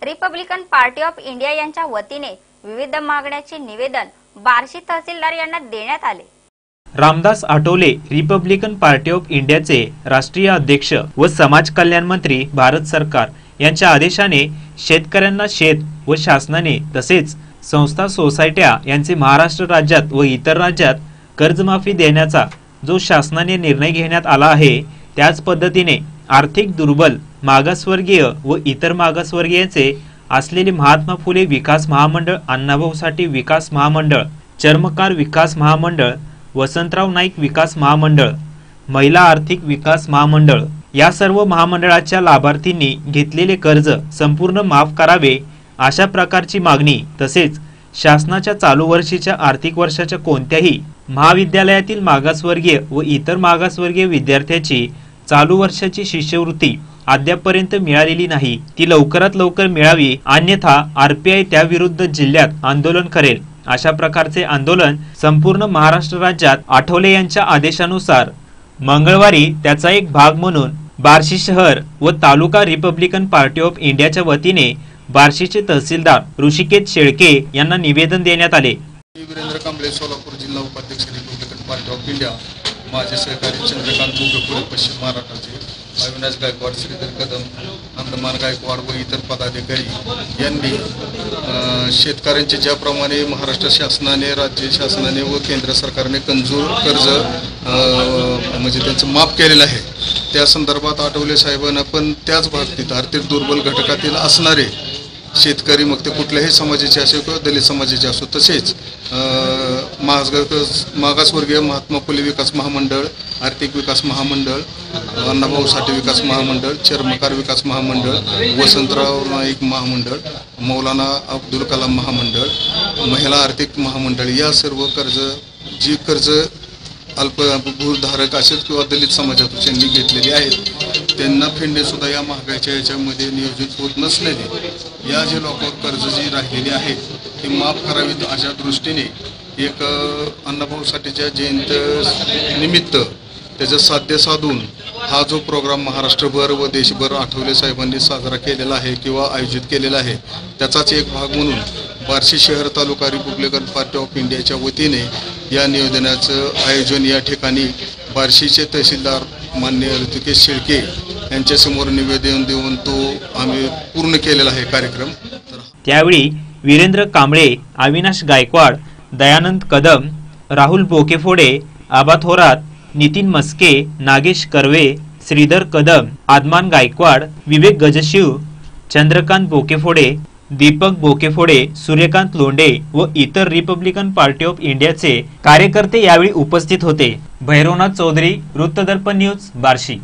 Republican party of India यांच्या वतीने विविध मागण्यांचे निवेदन बार्शी तहसीलदार यांना देण्यात आले। Ramdas Athawale Republican party of इंडियाचे राष्ट्रीय अध्यक्ष व समाज कल्याण मंत्री भारत सरकार यांच्या आदेशाने शेतकऱ्यांना शेत व शासनाने तसेच संस्था सोसायट्या यांचे महाराष्ट्र राज्यात व इतर राज्यात कर्जमाफी देण्याचा जो शासनाने निर्णय घेण्यात आला आहे, त्याच पद्धतीने आर्थिक दुर्बल मागासवर्गीय व इतर मागासवर्गीयांचे असलेले महात्मा फुले विकास महामंडळ, अण्णाभाऊ साठे विकास महामंडळ, चर्मकार विकास महामंडळ, वसंतराव नाईक विकास महामंडळ, महिला आर्थिक विकास महामंडळ या सर्व महामंडळाच्या लाभार्थींनी घेतलेले कर्ज संपूर्ण माफ करावे अशा प्रकारची मागणी, तसेच शासनाच्या चालू वर्षीच्या आर्थिक वर्षाच्या कोणत्याही महाविद्यालयातील मागासवर्गीय व इतर मागासवर्गीय विद्यार्थ्यांची चालू वर्षाची शिष्यवृत्ती अद्यापपर्यंत मिळालेली नाही, ती लवकरात लवकर मिळावी, अन्यथा आरपीआय त्याविरुद्ध जिल्ह्यात आंदोलन करेल। अशा प्रकारचे आंदोलन संपूर्ण महाराष्ट्र राज्यात आठवले यांच्या आदेशानुसार मंगळवारी त्याचा एक भाग म्हणून बार्शी शहर व तालुका रिपब्लिकन पार्टी ऑफ इंडियाच्या वतीने बार्शीचे तहसीलदार ऋषिकेश शेळके यांना निवेदन देण्यात आले। वीरेंद्र कांबळे, सोलापूर जिल्हा उपाध्यक्ष रिपब्लिकन पार्टी ऑफ इंडिया, माझे सहकारी चंद्रकांत बोकेफोडे पश्चिम महाराष्ट्राचे, अविनाश गायकवाड, श्रीधर कदम, अंदमान गायकवाड व इतर पदाधिकारी यांनी शेतकऱ्यांचे ज्याप्रमाणे महाराष्ट्र शासनाने, राज्य शासनाने व केंद्र सरकारने कंजूर कर्ज म्हणजे त्यांचं माफ केलेलं आहे, त्या संदर्भात आठवले साहेबांना पण त्याच बाबतीत आर्थिक दुर्बल घटकातील असणारे शेतकरी, मग ते कुठल्याही समाजाचे असो किंवा दलित समाजाचे असो, तसेच मागासवर्गीय महात्मा फुले विकास महामंडळ, आर्थिक विकास महामंडळ, अण्णाभाऊ साठे विकास महामंडळ, चर्मकार विकास महामंडळ, वसंतराव नाईक महामंडळ, मौलाना अब्दुल कलाम महामंडळ, महिला आर्थिक महामंडळ या सर्व कर्ज अल्पभूधारक असेल किंवा दलित समाजातून त्यांनी घेतलेली आहेत, त्यांना फेडणे सुद्धा या महागाईच्या याच्यामध्ये नियोजित होत नसलेले या जे लोकांवर कर्ज जी राहिलेली आहेत ती माफ करावीत अशा दृष्टीने एक अण्णाभाऊ साठेच्या जयंती निमित्त त्याचं साध्य साधून हा जो प्रोग्राम महाराष्ट्रभर व देशभर आठवले साहेबांनी साजरा केलेला आहे किंवा आयोजित केलेला आहे, त्याचाच एक भाग म्हणून बार्शी शहर तालुका रिपब्लिकन पार्टी ऑफ इंडियाच्या वतीने या निवेदनाचं आयोजन या ठिकाणी बार्शीचे तहसीलदार माननीय ऋषिकेश शेळके यांच्यासमोर निवेदन देऊन तो आम्ही पूर्ण केलेला आहे कार्यक्रम। त्यावेळी वीरेंद्र कांबळे, अविनाश गायकवाड, दयानंद कदम, राहुल बोकेफोडे, आबा थोरात, नितीन मस्के, नागेश कर्वे, श्रीधर कदम, आदमान गायकवाड, विवेक गजशिव, चंद्रकांत बोकेफोडे, दीपक बोकेफोडे, सूर्यकांत लोंढे व इतर रिपब्लिकन पार्टी ऑफ इंडियाचे कार्यकर्ते यावेळी उपस्थित होते। भैरवनाथ चौधरी, वृत्तदर्पण न्यूज, बार्शी।